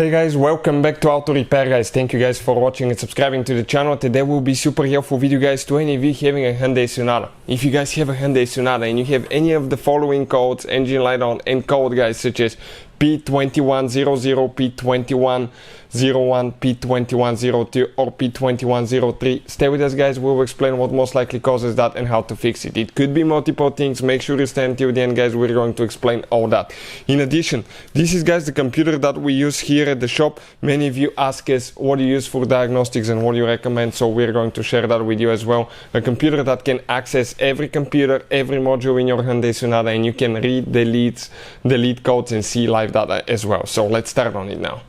Hey guys, welcome back to Auto Repair guys. Thank you guys for watching and subscribing to the channel. Today will be super helpful video guys to any of you having a Hyundai Sonata. If you guys have a Hyundai Sonata and you have any of the following codes, engine light on and code guys, such as P2100 P2101 P2102 or P2103, stay with us guys. We'll explain what most likely causes that and how to fix it. It could be multiple things. Make sure you stay until the end guys. We're going to explain all that. In addition, this is guys the computer that we use here at the shop. Many of you ask us what do you use for diagnostics and what do you recommend, so we're going to share that with you as well. A computer that can access every computer, every module in your Hyundai Sonata, and you can read the lead codes and see live data as well. So let's start on it now.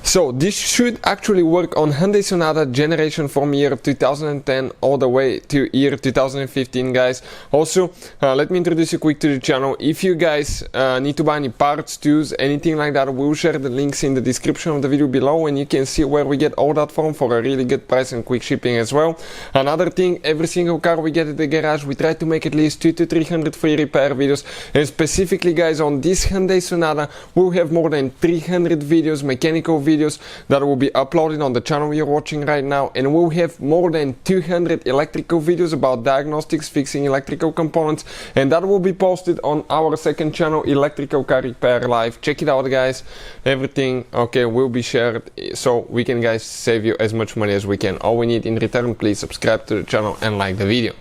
So this should actually work on Hyundai Sonata generation from year 2010 all the way to year 2015 guys. Also, let me introduce you quick to the channel. If you guys need to buy any parts, tools, anything like that, we'll share the links in the description of the video below, and you can see where we get all that from for a really good price and quick shipping as well. Another thing, every single car we get at the garage, we try to make at least 200 to 300 free repair videos, and specifically guys on this Hyundai Sonata we'll have more than 300 videos, mechanical videos that will be uploaded on the channel you're watching right now, and we'll have more than 200 electrical videos about diagnostics, fixing electrical components, and that will be posted on our second channel, Electrical Car Repair Live. Check it out guys. Everything will be shared so we can guys save you as much money as we can. All we need in return, please subscribe to the channel and like the video.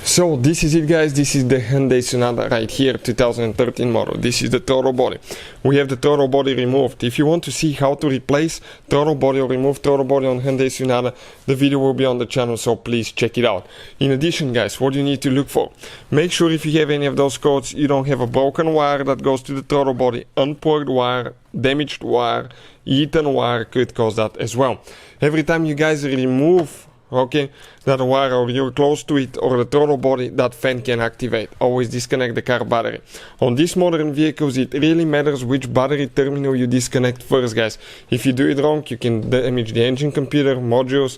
So this is it guys, this is the Hyundai Sonata right here, 2013 model. This is the throttle body. We have the throttle body removed. If you want to see how to replace throttle body or remove throttle body on Hyundai Sonata, the video will be on the channel, so please check it out. In addition guys, what you need to look for, make sure if you have any of those codes, you don't have a broken wire that goes to the throttle body, unplugged wire, damaged wire, eaten wire could cause that as well. Every time you guys remove that wire or you're close to it or the throttle body, that fan can activate. Always disconnect the car battery. On these modern vehicles it really matters which battery terminal you disconnect first guys. If you do it wrong you can damage the engine, computer, modules,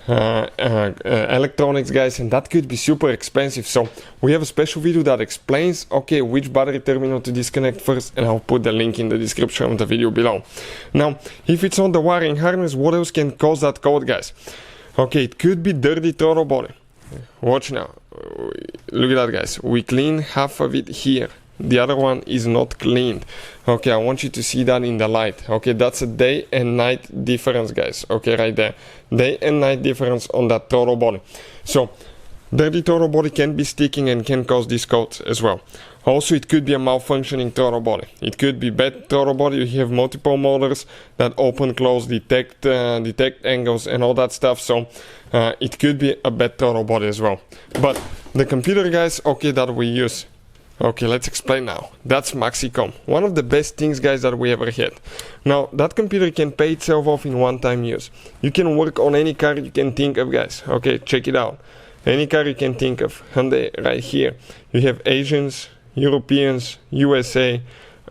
electronics guys, and that could be super expensive. So we have a special video that explains which battery terminal to disconnect first, and I'll put the link in the description of the video below. Now if it's on the wiring harness, what else can cause that code guys? It could be dirty throttle body. Watch now. Look at that guys. We clean half of it here. The other one is not cleaned. I want you to see that in the light. That's a day and night difference guys. Right there. Day and night difference on that throttle body. So dirty throttle body can be sticking and can cause this code as well. Also, it could be a malfunctioning throttle body. It could be bad throttle body. You have multiple motors that open, close, detect angles and all that stuff. So it could be a bad throttle body as well. But the computer guys, that we use. Let's explain now. That's Maxicom. One of the best things guys that we ever had. Now that computer can pay itself off in one-time use. You can work on any car you can think of guys. Check it out. Any car you can think of. Hyundai right here. You have Asians, Europeans, USA,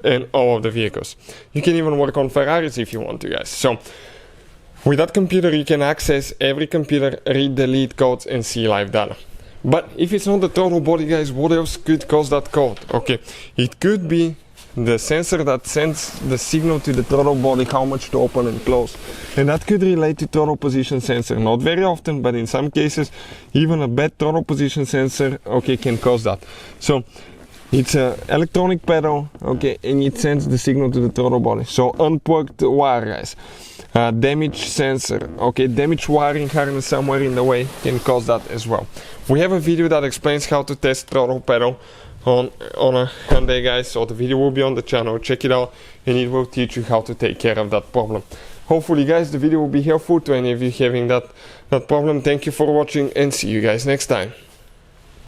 and all of the vehicles. You can even work on Ferraris if you want to guys. So with that computer you can access every computer, read the lead codes and see live data. But if it's not the throttle body guys, what else could cause that code? It could be the sensor that sends the signal to the throttle body how much to open and close, and that could relate to throttle position sensor. Not very often, but in some cases even a bad throttle position sensor can cause that. So it's an electronic pedal, and it sends the signal to the throttle body. So unplugged wire guys, damaged sensor, damaged wiring harness somewhere in the way can cause that as well. We have a video that explains how to test throttle pedal on a Hyundai guys, so the video will be on the channel. Check it out and it will teach you how to take care of that problem. Hopefully guys the video will be helpful to any of you having that problem. Thank you for watching and see you guys next time.